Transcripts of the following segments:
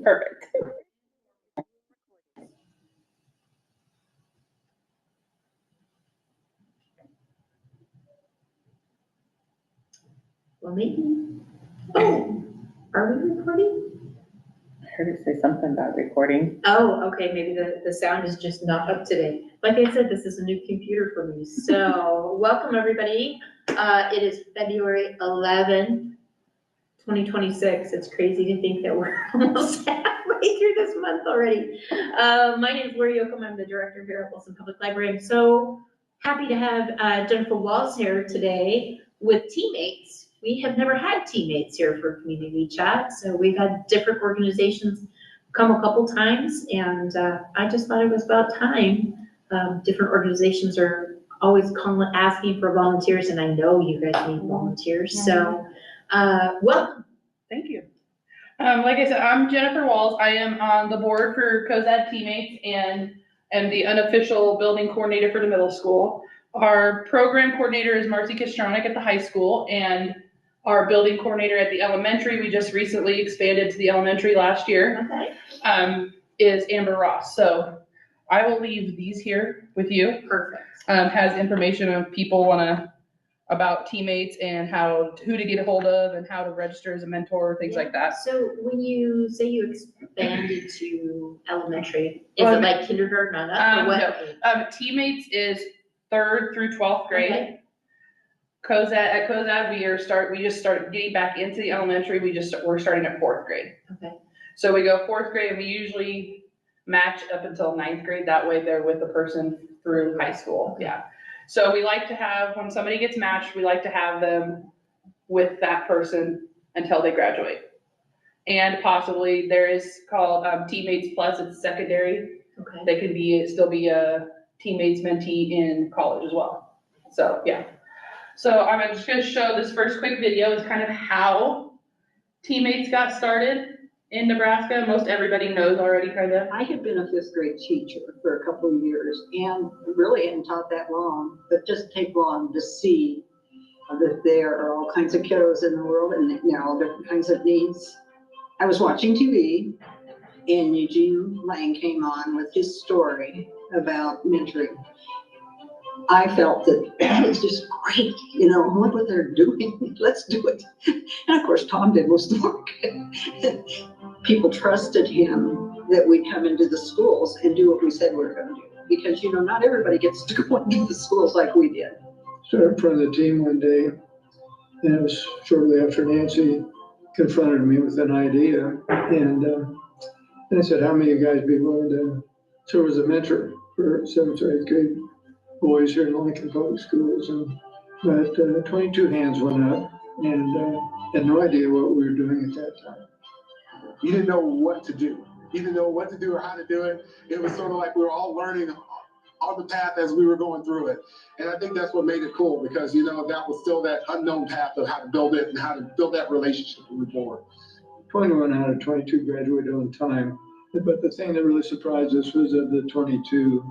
Perfect. Well, maybe. Oh, are we recording? I heard it say something about recording. Oh, okay, maybe the sound is just not up today. Like I said, this is a new computer for me, so welcome everybody. It is February 11th, 2026. It's crazy to think that we're almost halfway through this month already. My name is Lori Yoakum. I'm the director here at Wilson Public Library. I'm so happy to have Jennifer Walls here today with TeamMates. We have never had TeamMates here for community chat, so we've had different organizations come a couple times, and I just thought it was about time. Different organizations are always asking for volunteers, and I know you guys need volunteers, so welcome. Thank you. Like I said, I'm Jennifer Walls. I am on the board for Cozad Teammates and the unofficial building coordinator for the middle school. Our program coordinator is Marcie Kostrunek at the high school, and our building coordinator at the elementary, we just recently expanded to the elementary last year, Okay. is Amber Ross. So I will leave these here with you. Perfect. Has information of people about teammates and who to get a hold of and how to register as a mentor, things like that. So when you say you expanded to elementary, is it like kindergarten on up or what? No. Teammates is 3rd through 12th grade. Okay. At Cozad, we just started getting back into the elementary. We're starting at 4th grade. Okay. So we go 4th grade, and we usually match up until 9th grade. That way they're with the person through high school. Yeah. So we like to have, when somebody gets matched, we like to have them with that person until they graduate. And possibly there is called Teammates Plus. It's secondary. Okay. They can still be a Teammates mentee in college as well. So yeah. So I'm just going to show this first quick video. It's kind of how Teammates got started in Nebraska. Most everybody knows already, kind of. I had been a 5th grade teacher for a couple of years and really hadn't taught that long, but just take long to see that there are all kinds of kiddos in the world and all different kinds of needs. I was watching TV and Eugene Lang came on with his story about mentoring. I felt that was just great, look what they're doing, let's do it. And of course, Tom did most of the work. People trusted him that we'd come into the schools and do what we said we were going to do. Because, not everybody gets to go into the schools like we did. Stood in front of the team one day, and it was shortly after Nancy confronted me with an idea. And I said, how many of you guys be willing to serve as a mentor for 7th or 8th grade boys here in Lincoln Public Schools? And but 22 hands went up, and had no idea what we were doing at that time. You didn't know what to do. You didn't know what to do or how to do it. It was sort of like we were all learning on the path as we were going through it. And I think that's what made it cool because, that was still that unknown path of how to build it and how to build that relationship moving forward. 21 out of 22 graduated on time. But the thing that really surprised us was of the 22,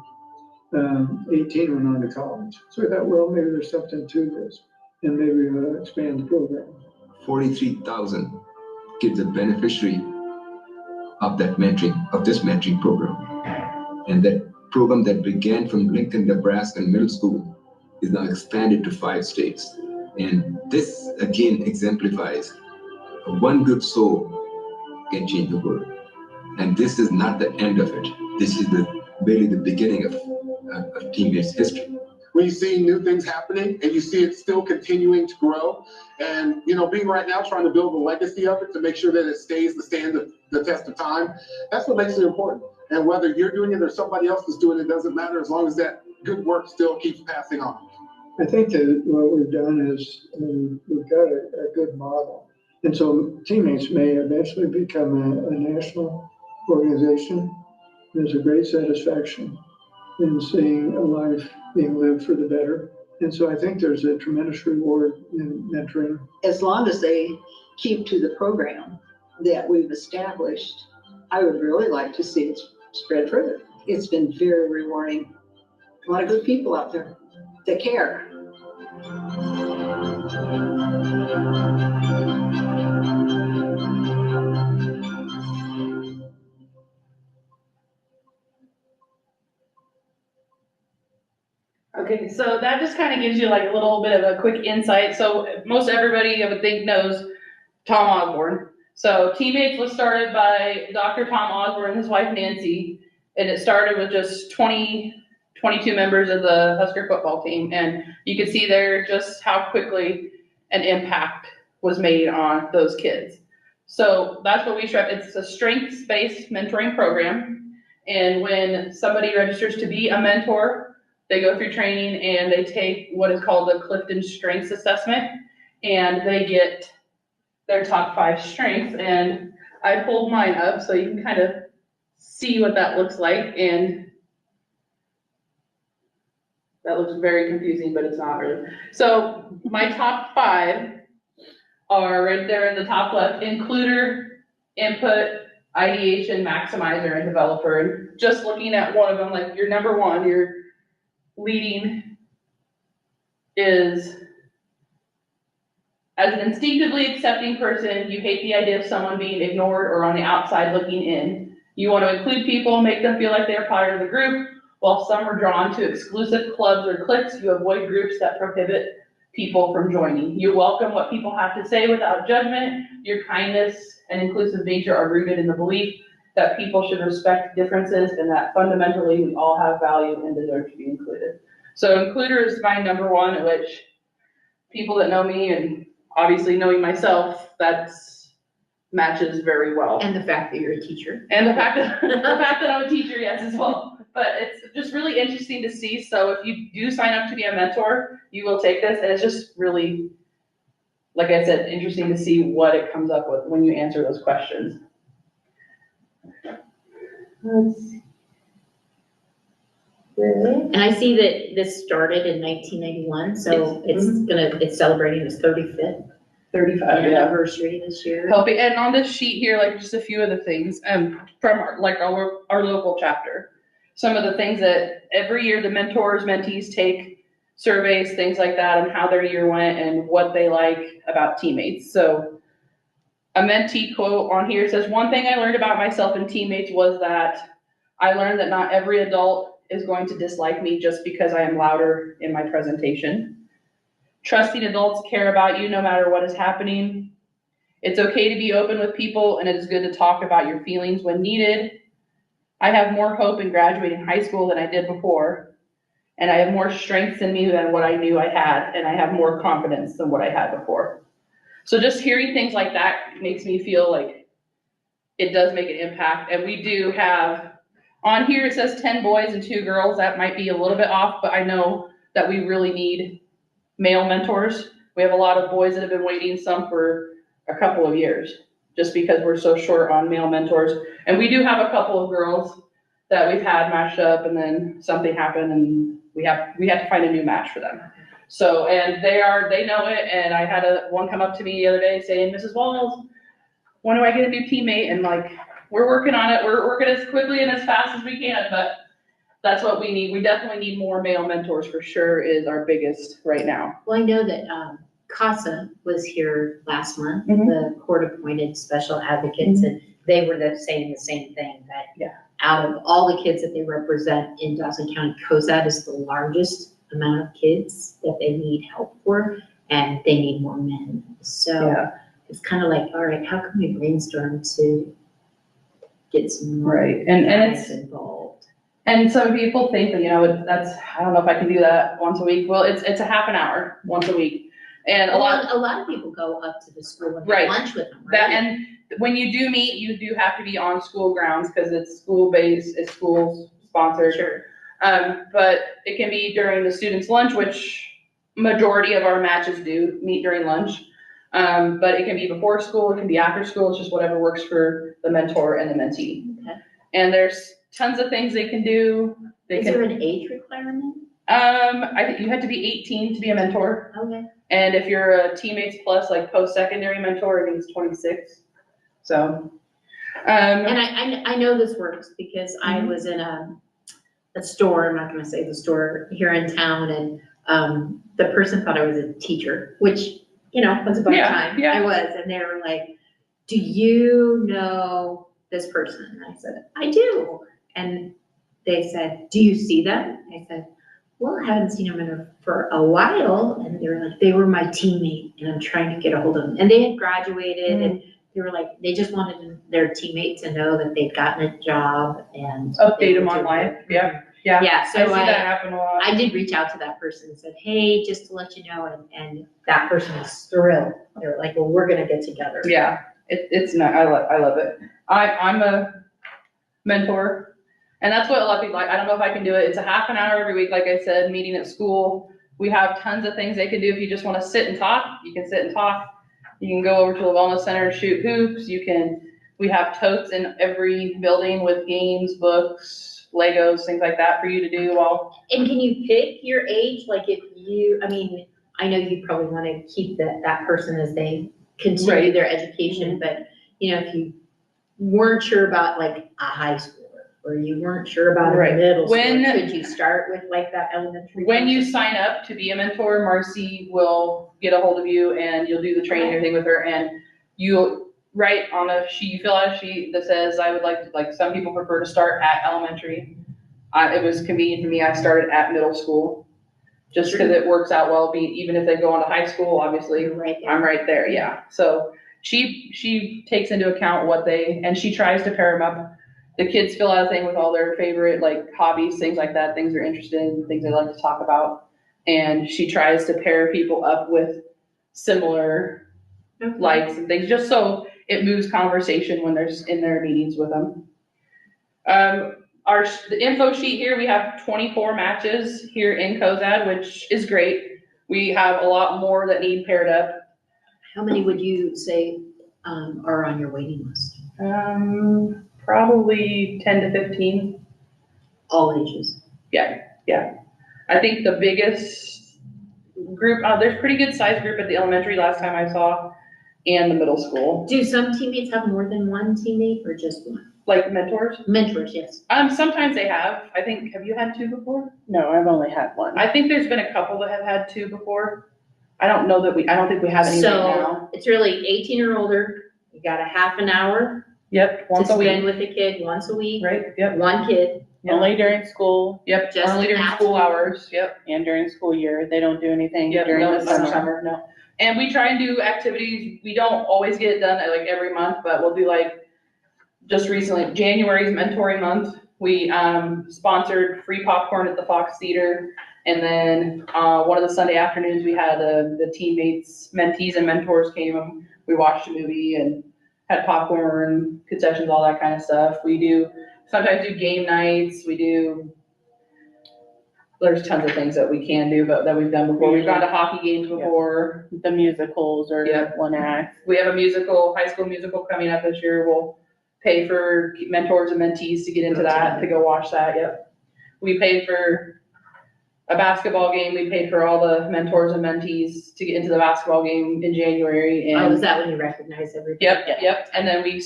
18 went on to college. So I thought, well, maybe there's something to this, and maybe we'll expand the program. 43,000 kids are beneficiary of this mentoring program. And that program that began from Lincoln, Nebraska Middle School is now expanded to 5 states. And this again exemplifies one good soul can change the world. And this is not the end of it. This is barely the beginning of Teammates history. When you see new things happening and you see it still continuing to grow, and being right now trying to build a legacy of it to make sure that it stays the test of time, that's what makes it important. And whether you're doing it or somebody else is doing it, doesn't matter as long as that good work still keeps passing on. I think that what we've done is we've got a good model. And so Teammates may eventually become a national organization. There's a great satisfaction in seeing a life being lived for the better. And so I think there's a tremendous reward in mentoring. As long as they keep to the program that we've established, I would really like to see it spread further. It's been very rewarding. A lot of good people out there that care. Okay, so that just kind of gives you like a little bit of a quick insight. So most everybody I would think knows Tom Osborne. So TeamMates was started by Dr. Tom Osborne and his wife Nancy, and it started with just 22 members of the Husker football team. And you can see there just how quickly an impact was made on those kids. So that's what we strive. It's a strengths-based mentoring program. And when somebody registers to be a mentor, they go through training and they take what is called the Clifton Strengths Assessment, and they get their top 5 strengths. And I pulled mine up so you can kind of see what that looks like. And that looks very confusing, but it's not really. So my top 5 are right there in the top left: includer, input, ideation, maximizer, and developer. And just looking at one of them, like your number 1, your leading is as an instinctively accepting person, you hate the idea of someone being ignored or on the outside looking in. You want to include people, make them feel like they're part of the group. While some are drawn to exclusive clubs or cliques, you avoid groups that prohibit people from joining. You welcome what people have to say without judgment. Your kindness and inclusive nature are rooted in the belief that people should respect differences and that fundamentally we all have value and deserve to be included. So includer is my number 1, which people that know me and obviously knowing myself, that's matches very well. And the fact that you're a teacher. And the fact that I'm a teacher, yes, as well. But it's just really interesting to see. So if you do sign up to be a mentor, you will take this, and it's just really, like I said, interesting to see what it comes up with when you answer those questions. Let's see. And I see that this started in 1991, so it's celebrating its 35th 35, anniversary this year. Helping, and on this sheet here, like just a few of the things from our local chapter. Some of the things that every year the mentors, mentees take surveys, things like that, on how their year went and what they like about TeamMates. So a mentee quote on here says, "One thing I learned about myself and TeamMates was that I learned that not every adult is going to dislike me just because I am louder in my presentation. Trusting adults care about you no matter what is happening. It's okay to be open with people, and it is good to talk about your feelings when needed. I have more hope in graduating high school than I did before, and I have more strengths in me than what I knew I had, and I have more confidence than what I had before." So just hearing things like that makes me feel like it does make an impact. And we do have, on here it says 10 boys and 2 girls. That might be a little bit off, but I know that we really need male mentors. We have a lot of boys that have been waiting, some for a couple of years, just because we're so short on male mentors. And we do have a couple of girls that we've had matched up, and then something happened and we have to find a new match for them. So, and they know it. And I had one come up to me the other day saying, "Mrs. Walls, when do I get a new teammate?" And like, we're working on it. We're working as quickly and as fast as we can, but that's what we need. We definitely need more male mentors for sure, is our biggest right now. Well, I know that CASA was here last month, Mhm. the court-appointed special advocates, and they were saying the same thing, that out of all the kids that they represent in Dawson County, Cozad is the largest amount of kids that they need help for, and they need more men. So it's kind of like, all right, how can we brainstorm to get some more And guys it's involved? And some people think that, that's, I don't know if I can do that once a week. Well, it's a half an hour once a week. And a lot of people go up to the school and have lunch with them, right? That, and when you do meet, you do have to be on school grounds because it's school-based, it's school-sponsored. Sure. But it can be during the students' lunch, which majority of our matches do meet during lunch. But it can be before school, it can be after school. It's just whatever works for the mentor and the mentee. Okay. And there's tons of things they can do. Is there an age requirement? I think you have to be 18 to be a mentor. Okay. And if you're a TeamMates Plus, like post-secondary mentor, I think it's 26. So. And I know this works because I was in a store, I'm not gonna say the store, here in town, and the person thought I was a teacher, which, was about time. I was, and they were like, "Do you know this person?" And I said, "I do." And they said, "Do you see them?" I said, well, I haven't seen them for a while, and they were like, they were my teammate, and I'm trying to get a hold of them. And they had graduated, and they were like, they just wanted their teammate to know that they'd gotten a job and. Update them on life, yeah. Yeah. Yeah, I see so that happen a lot. I did reach out to that person and said, hey, just to let you know, and that person was thrilled. They were like, well, we're gonna get together. Yeah, it's not, I love it. I'm a mentor, and that's what a lot of people like. I don't know if I can do it. It's a half an hour every week, like I said, meeting at school. We have tons of things they can do. If you just wanna sit and talk, you can sit and talk. You can go over to the wellness center and shoot hoops. We have totes in every building with games, books, Legos, things like that for you to do while. And can you pick your age? Like if you, I mean, I know you probably want to keep that person as they continue Right. their education, but you know, if you weren't sure about like a high schooler or you weren't sure about Right. a middle When- schooler, could you start with like that elementary? When you person? sign up to be a mentor, Marcie will get a hold of you and you'll do the training and everything with her, and you'll write on a sheet, you fill out a sheet that says, I would like some people prefer to start at elementary. It was convenient for me, I started at middle school, just because it works out well, even if they go on to high school, obviously, You're right there. I'm right there, yeah. So she takes into account and she tries to pair them up. The kids fill out a thing with all their favorite like hobbies, things like that, things they're interested in, things they like to talk about. And she tries to pair people up with similar likes and things, just so it moves conversation when they're in their meetings with them. The info sheet here, we have 24 matches here in Cozad, which is great. We have a lot more that need paired up. How many would you say are on your waiting list? Probably 10 to 15. All ages. Yeah. I think the biggest group, there's pretty good sized group at the elementary last time I saw, and the middle school. Do some teammates have more than one teammate or just one? Like mentors? Mentors, yes. Sometimes they have. I think, have you had two before? No, I've only had one. I think there's been a couple that have had two before. I don't think we have any right now. So it's really 18 or older. You got a half an hour Yep, to once a spend week, with the kid once a week. right? Yep, One kid. Only during school yep, Just only during at school school. hours, yep. and during school year. They don't do anything Yep, during no, the not summer. no. And we try and do activities, we don't always get it done like every month, but we'll do like, just recently, January's mentoring month. We sponsored free popcorn at the Fox Theater. And then one of the Sunday afternoons, we had the TeamMates, mentees and mentors came and we watched a movie and had popcorn, concessions, all that kind of stuff. We sometimes do game nights. There's tons of things that we can do, but that we've done before. We've gone to hockey games before. The musicals or Yep. one act. We have a high school musical coming up this year. We'll pay for mentors and mentees to get into that, to go watch that, yep. We paid for a basketball game. We paid for all the mentors and mentees to get into the basketball game in January. Oh, And is that when you recognize everybody? Yep. And then we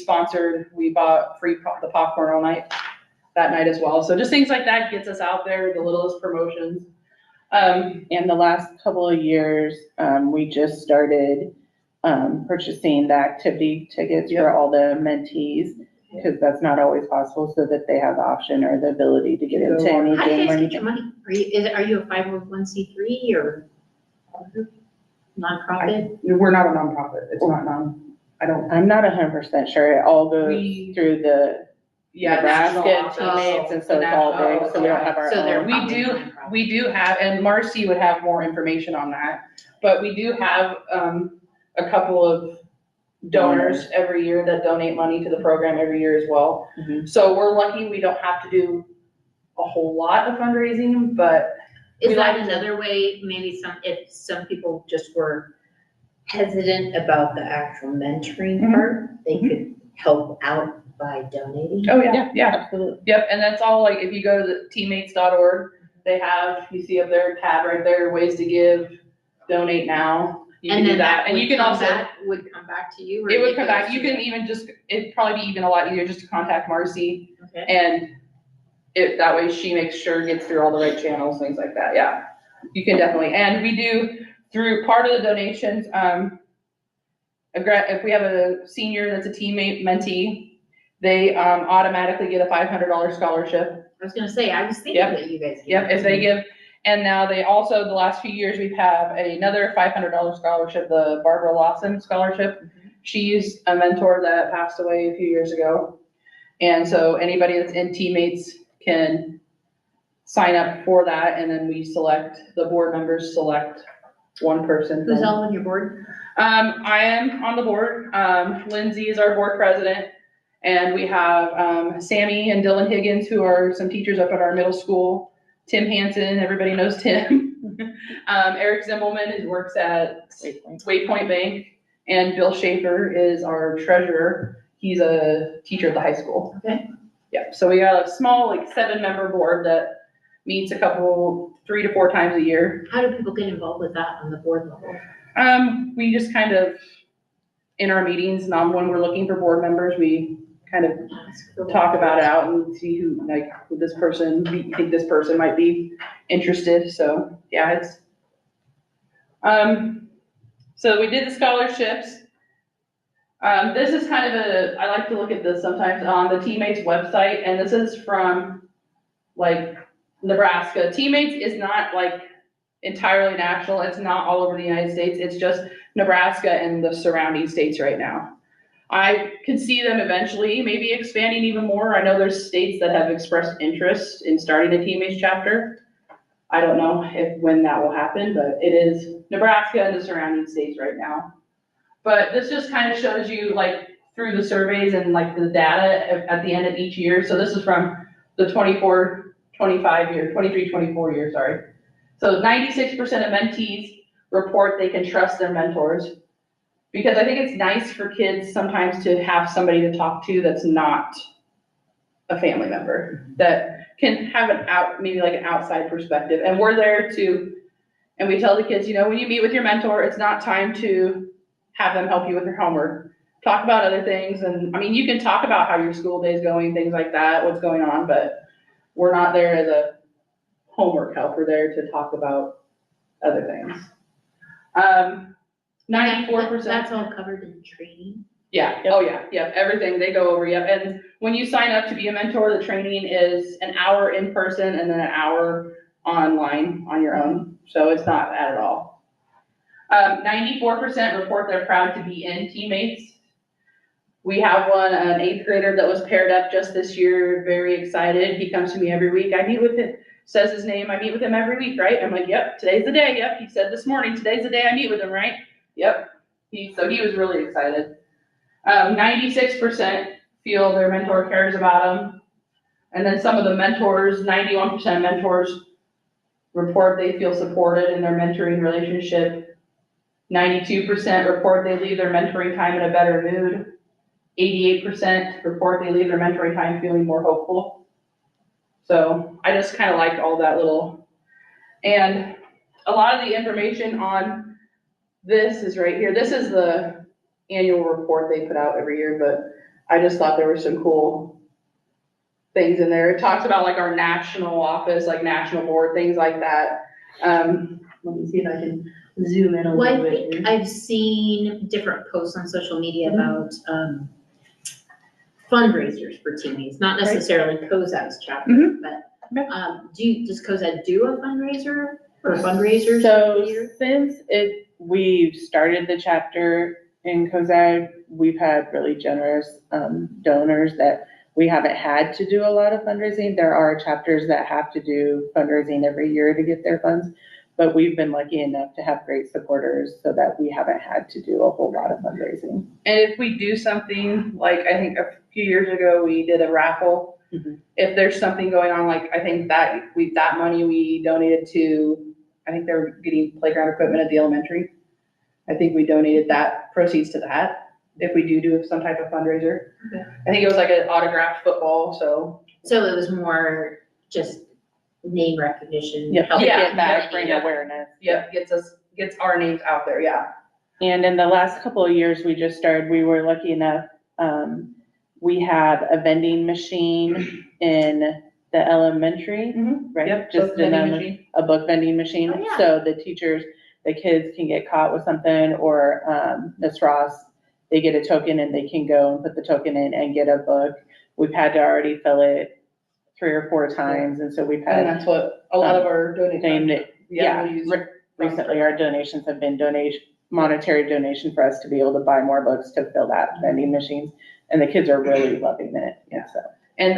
bought the popcorn all night that night as well. So just things like that gets us out there, the littlest promotions. In the last couple of years, we just started purchasing the activity tickets for all the mentees, because that's not always possible, so that they have the option or the ability to get into any How do you game or guys get your anything. money? Are you a 501c3 or nonprofit? We're not a nonprofit. It's not I'm not 100% sure. It all goes We- through the national Nebraska office. teammates, and so The it's all national- big, so we don't have our So they're own. We do have, and Marcie would have more information on that, but we do have a couple of donors every year that donate money to the program every year as well. Mhm. So we're lucky we don't have to do a whole lot of fundraising, but Is we that like to- another way, maybe if some people just were hesitant about the actual mentoring Mhm. part, they could help out by donating? oh yeah, yeah. Absolutely. Yep, and that's all, like, if you go to the teammates.org, you see up there, tab right there, ways to give, donate now. You can And do then that, and would you can come also, back- Would come back to you? Or it would come goes back, you to- can even it'd probably be even a lot easier just to contact Marcie, Okay. and that way she makes sure it gets through all the right channels, things like that, yeah. You can definitely, and we do, through part of the donations, if we have a senior that's a teammate mentee, they automatically get a $500 scholarship. I was gonna say, I was thinking Yep. that you guys. Yep, if they give, And now they also, the last few years, we've had another $500 scholarship, the Barbara Lawson Scholarship. She's a mentor that passed away a few years ago. And so anybody that's in TeamMates can sign up for that, and then the board members select one person. Who's all on your board? I am on the board. Lindsay is our board president. And we have Sammy and Dylan Higgins, who are some teachers up at our middle school. Tim Hansen, everybody knows Tim. Eric Zimmelman, who works at Waypoint Bank. And Bill Schaefer is our treasurer. He's a teacher at the high school. Okay. Yeah, so we got a small, 7-member board that meets 3 to 4 times a year. How do people get involved with that on the board level? We just kind of, in our meetings, when we're looking for board members, we kind of talk about it out and see who this person, we think this person might be interested. So yeah, it's, so we did the scholarships. This is kind of I like to look at this sometimes on the TeamMates website, and this is from Nebraska. TeamMates is not entirely national. It's not all over the United States. It's just Nebraska and the surrounding states right now. I could see them eventually maybe expanding even more. I know there's states that have expressed interest in starting a TeamMates chapter. I don't know when that will happen, but it is Nebraska and the surrounding states right now. But this just kind of shows you through the surveys and the data at the end of each year. So this is from the 23-24 year, sorry. So 96% of mentees report they can trust their mentors. Because I think it's nice for kids sometimes to have somebody to talk to that's not a family member, that can have maybe an outside perspective. And we're there and we tell the kids, when you meet with your mentor, it's not time to have them help you with your homework. Talk about other things. And you can talk about how your school day is going, things like that, what's going on, but we're not there as a homework help. We're there to talk about other things. 94%. That's all covered in training? Yeah. Oh, yeah. Yeah. Everything they go over. Yep. And when you sign up to be a mentor, the training is an hour in person and then an hour online on your own. So it's not bad at all. 94% report they're proud to be in TeamMates. We have an 8th grader that was paired up just this year. Very excited. He comes to me every week. I meet with him, says his name. I meet with him every week, right? I'm like, yep, today's the day. Yep. He said this morning, today's the day I meet with him, right? Yep. So he was really excited. 96% feel their mentor cares about them. And then some of the mentors, 91% of mentors report they feel supported in their mentoring relationship. 92% report they leave their mentoring time in a better mood. 88% report they leave their mentoring time feeling more hopeful. So I just kind of liked all that little, and a lot of the information on this is right here. This is the annual report they put out every year, but I just thought there were some cool things in there. It talks about our national office, national board, things like that. Let me see if I can zoom in a little bit. I think I've seen different posts on social media about fundraisers for TeamMates, not necessarily Cozad's chapter, but does Cozad do a fundraiser or fundraisers? So since we've started the chapter in Cozad, we've had really generous donors that we haven't had to do a lot of fundraising. There are chapters that have to do fundraising every year to get their funds, but we've been lucky enough to have great supporters so that we haven't had to do a whole lot of fundraising. And if we do something, I think a few years ago, we did a raffle. Mm-hmm. If there's something going on, I think that money we donated to, I think they're getting playground equipment at the elementary. I think we donated that proceeds to that if we do some type of fundraiser. Okay. I think it was an autographed football. So it was more just name recognition. Yep. Get that, bring awareness. Yep. Gets our names out there. Yeah. And in the last couple of years we were lucky enough, we have a vending machine in the elementary, right? Yep, just a book vending machine. Oh, yeah. So the kids can get caught with something, or Miss Ross, they get a token and they can go and put the token in and get a book. We've had to already fill it 3 or 4 times, and so we've And had, that's what a lot of our donations. named it, yeah, we use- recently our donations have been monetary donation for us to be able to buy more books to fill that vending machines, and the kids are really loving it, yeah, so. And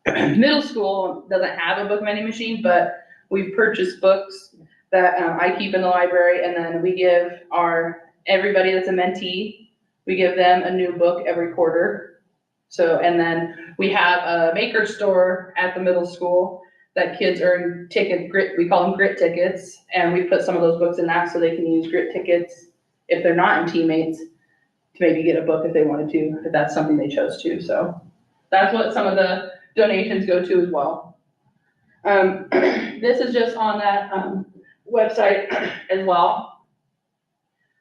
the middle school doesn't have a book vending machine, but we've purchased books that I keep in the library, and then we give everybody that's a mentee, we give them a new book every quarter. So, and then we have a maker store at the middle school that kids earn we call them grit tickets, and we put some of those books in that so they can use grit tickets if they're not in TeamMates to maybe get a book if they wanted to, if that's something they chose to. So that's what some of the donations go to as well. This is just on that website as well.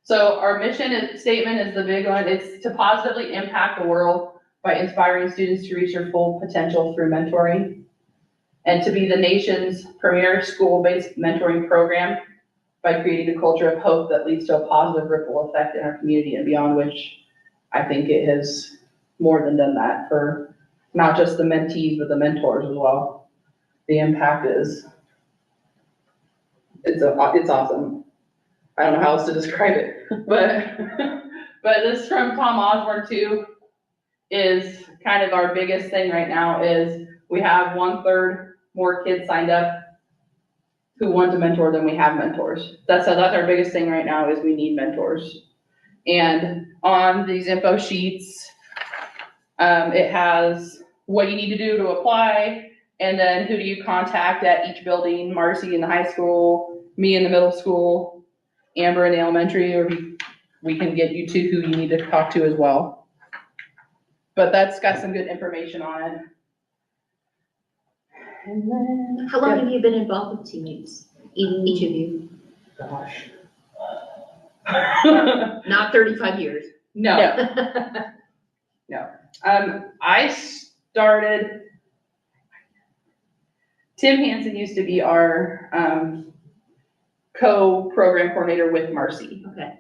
So our mission statement is the big one. It's to positively impact the world by inspiring students to reach their full potential through mentoring, and to be the nation's premier school-based mentoring program by creating a culture of hope that leads to a positive ripple effect in our community and beyond, which I think it has more than done that for not just the mentees, but the mentors as well. The impact it's awesome. I don't know how else to describe it, but this from Tom Osborne too is kind of our biggest thing right now is we have 1/3 more kids signed up who want to mentor than we have mentors. That's our biggest thing right now is we need mentors. And on these info sheets, it has what you need to do to apply, and then who do you contact at each building, Marcie in the high school, me in the middle school, Amber in the elementary, or we can get you to who you need to talk to as well. But that's got some good information on it. And then, How long have you been involved with TeamMates? Each of you? gosh. Not 35 years. No. I started, Tim Hansen used to be our co-program coordinator with Marcie. Okay.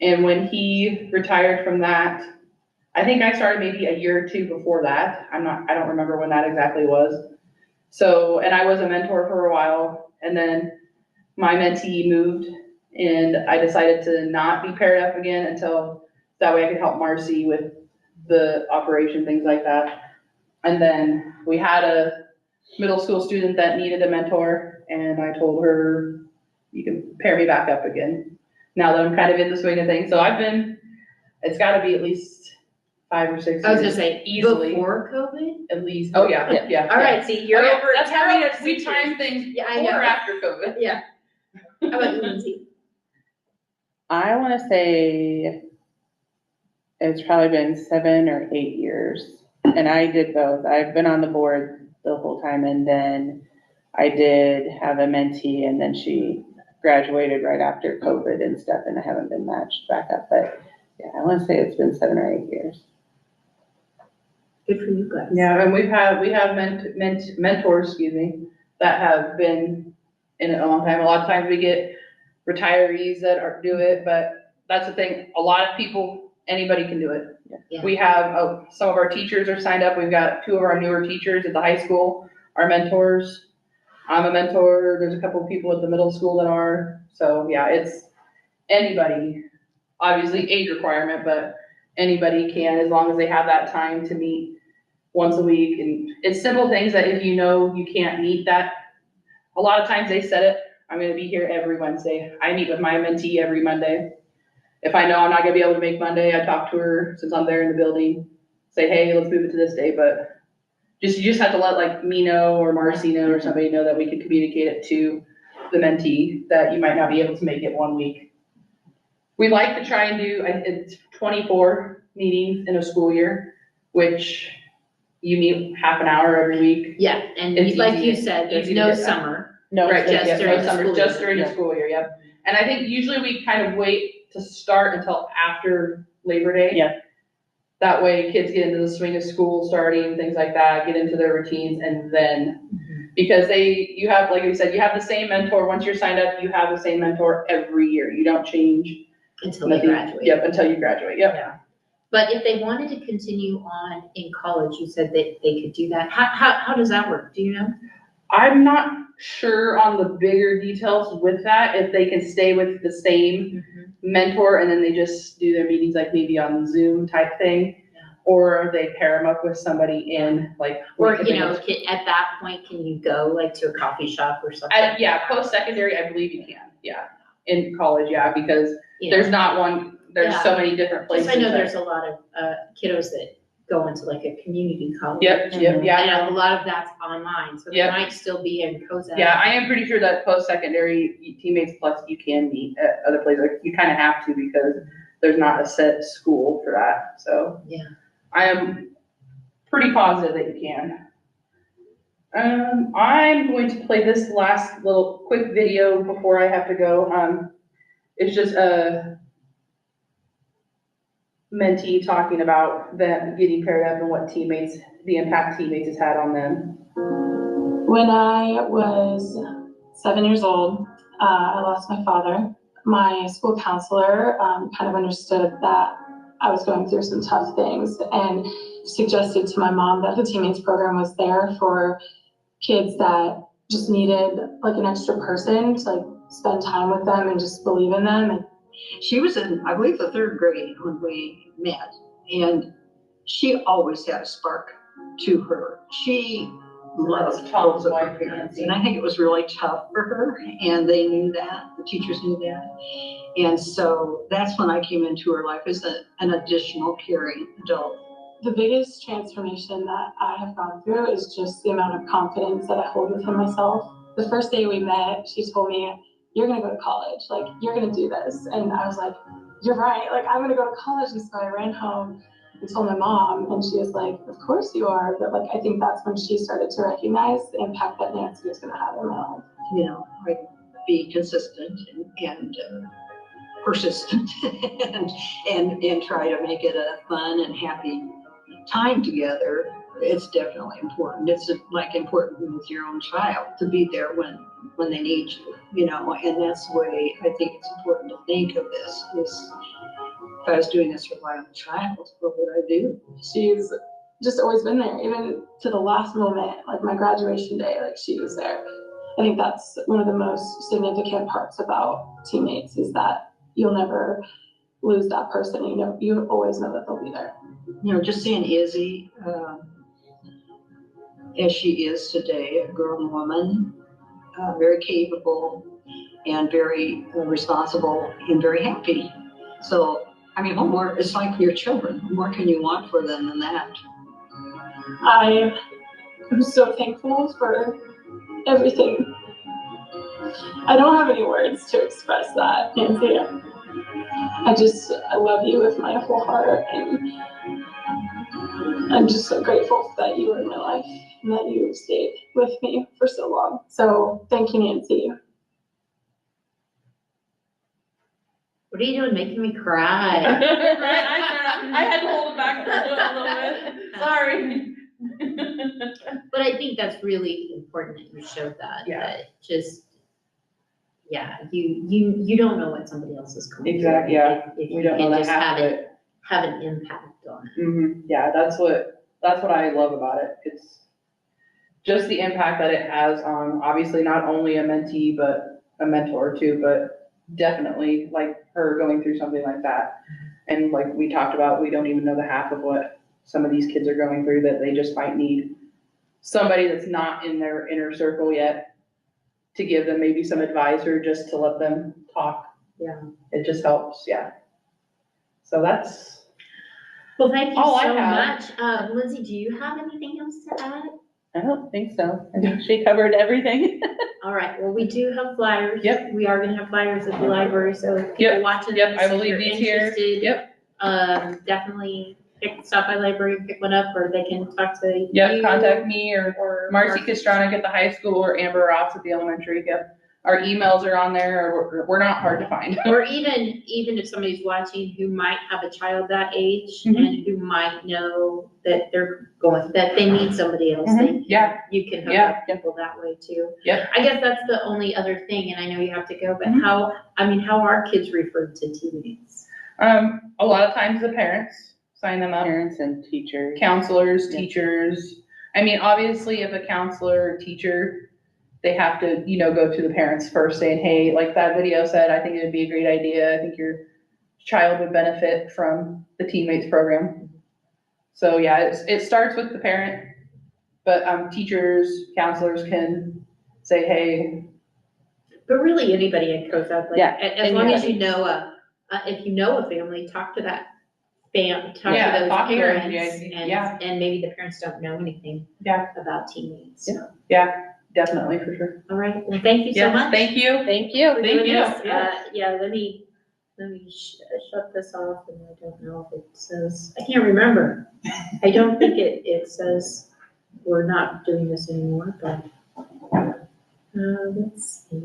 And when he retired from that, I think I started maybe a year or two before that. I don't remember when that exactly was. So, and I was a mentor for a while, and then my mentee moved, and I decided to not be paired up again until that way I could help Marcie with the operation, things like that. And then we had a middle school student that needed a mentor, and I told her, you can pair me back up again, now that I'm kind of in the swing of things. So it's gotta be at least 5 or 6 years. I was gonna say, easily. before COVID? At least, oh yeah, yeah. All right, see, you're over. That's how carrying us we 6 time years. things Yeah, I before know. or after COVID. Yeah. How about you, Lindsay? I want to say it's probably been 7 or 8 years, and I did both. I've been on the board the whole time, and then I did have a mentee, and then she graduated right after COVID and stuff, and I haven't been matched back up, but yeah, I want to say it's been 7 or 8 years. Good for you guys. Yeah, and we have mentors, that have been in it a long time. A lot of times we get retirees that do it, but that's the thing. A lot of people, anybody can do it. Yeah. We have some of our teachers are signed up. We've got 2 of our newer teachers at the high school, our mentors. I'm a mentor. There's a couple of people at the middle school that are. So yeah, it's anybody. Obviously age requirement, but anybody can, as long as they have that time to meet once a week. And it's simple things that if you know you can't meet that, a lot of times they set it, I'm gonna be here every Wednesday. I meet with my mentee every Monday. If I know I'm not gonna be able to make Monday, I talk to her since I'm there in the building, say, hey, let's move it to this day. But you just have to let like me know or Marcie know or somebody know that we can communicate it to the mentee that you might not be able to make it one week. We like to try and do, it's 24 meetings in a school year, which you meet half an hour every week. Yeah, and It's like easy you to- said, there's easy to no get that. summer. No, Right, just yes, during no the summer, school just year. during the school year, yep. And I think usually we kind of wait to start until after Labor Day. Yeah. That way kids get into the swing of school starting, things like that, get into their routines, and then, because you have, like you said, you have the same mentor. Once you're signed up, you have the same mentor every year. You don't change. Until they nothing. graduate. Yep, until you graduate, yep. But if they wanted to continue on in college, you said that they could do that. How does that work? Do you know? I'm not sure on the bigger details with that, if they can stay with the same mentor and then they just do their meetings like maybe on Zoom type thing. Or they pair them up with somebody in like. Or, you know, at that point, can you go like to a coffee shop or something? Yeah, post-secondary, I believe you can, yeah. In college, yeah, because You know, there's not one, there's so many different places. I know there's a lot of kiddos that go into like a community college. Yep, yeah. I know a lot of that's online, so they might still be in Cozad. Yeah, I am pretty sure that post-secondary teammates plus you can meet at other places. Like, you kind of have to because there's not a set school for that, so. Yeah. I am pretty positive that you can. I'm going to play this last little quick video before I have to go. It's just a mentee talking about them getting paired up and what TeamMates, the impact TeamMates has had on them. When I was 7 years old, I lost my father. My school counselor kind of understood that I was going through some tough things and suggested to my mom that the TeamMates program was there for kids that just needed like an extra person to like spend time with them and just believe in them. And She was in, I believe, the 3rd grade when we met, and she always had a spark to her. She loved Tom's both of wife, her parents, Nancy. and I think it was really tough for her, and they knew that, the teachers knew that. And so that's when I came into her life as an additional caring adult. the biggest transformation that I have gone through is just the amount of confidence that I hold within myself. The first day we met, she told me, "You're gonna go to college, like you're gonna do this." And I was like, "You're right, like I'm gonna go to college." And so I ran home and told my mom, and she was like, "Of course you are." But like, I think that's when she started to recognize the impact that Nancy was gonna have in my life. You know, like be consistent and persistent and try to make it a fun and happy time together. It's definitely important. It's like important with your own child to be there when they need you, you know, and that's the way I think it's important to think of this is if I was doing this for my own child, what would I do? She's just always been there, even to the last moment, like my graduation day, like she was there. I think that's one of the most significant parts about TeamMates is that you'll never lose that person. You always know that they'll be there. You know, just seeing Izzy as she is today, a grown woman, very capable and very responsible and very happy. So, I mean, what more? It's like your children. What more can you want for them than that? I am so thankful for everything. I don't have any words to express that, Nancy. I love you with my whole heart, and I'm just so grateful that you were in my life and that you stayed with me for so long. So thank you, Nancy. What are you doing, making me cry? I had to hold it back a little bit. Sorry. But I think that's really important that you showed that. Yeah. That just, yeah, you don't know what somebody else is going through. Exactly, yeah. If We you don't know can that just half of it. have an impact on it. Yeah, that's what I love about it. It's just the impact that it has on obviously not only a mentee, but a mentor too, but definitely like her going through something like that. And like we talked about, we don't even know the half of what some of these kids are going through, that they just might need somebody that's not in their inner circle yet to give them maybe some advice or just to let them talk. Yeah. It just helps, yeah. So that's Well, thank you all I so have. much. Lindsay, do you have anything else to add? I don't think so. I think she covered everything. All right, well, we do have flyers. Yep. We are gonna have flyers at the library, so people watching Yep, this, I will if leave you're these here. interested, Yep. definitely stop by library, pick one up, or they can talk to you. Yep, contact me or Marcie Marcie. Kostrunek at the high school or Amber Ross at the elementary. Yep. Our emails are on there, or we're not hard to find. Or even if somebody's watching who might have a child that age Mhm. and who might know that that they need somebody else, Yeah. you can hook Yeah, up people that way too. Yep. I guess that's the only other thing, and I know you have to go, but Mhm. how are kids referred to TeamMates? A lot of times the parents, sign them up. Parents and teachers. Counselors, Yeah. teachers. I mean, obviously, if a counselor or teacher, they have to, go to the parents first saying, hey, like that video said, I think it would be a great idea. I think your child would benefit from the TeamMates program. So yeah, it starts with the parent, but teachers, counselors can say, hey. But really, anybody at Cozad, like, Yeah, as long as you know, if you know a family, talk to that talk Yeah, to those talk to them, parents, yeah. and maybe the parents don't know anything about TeamMates. Yeah, definitely, for sure. All right, well, thank you so Yeah, much. thank you. Thank you. for Thank doing you, this. yes. Yeah, let me shut this off, and I don't know if it says, I can't remember. I don't think it says we're not doing this anymore, but, let's see.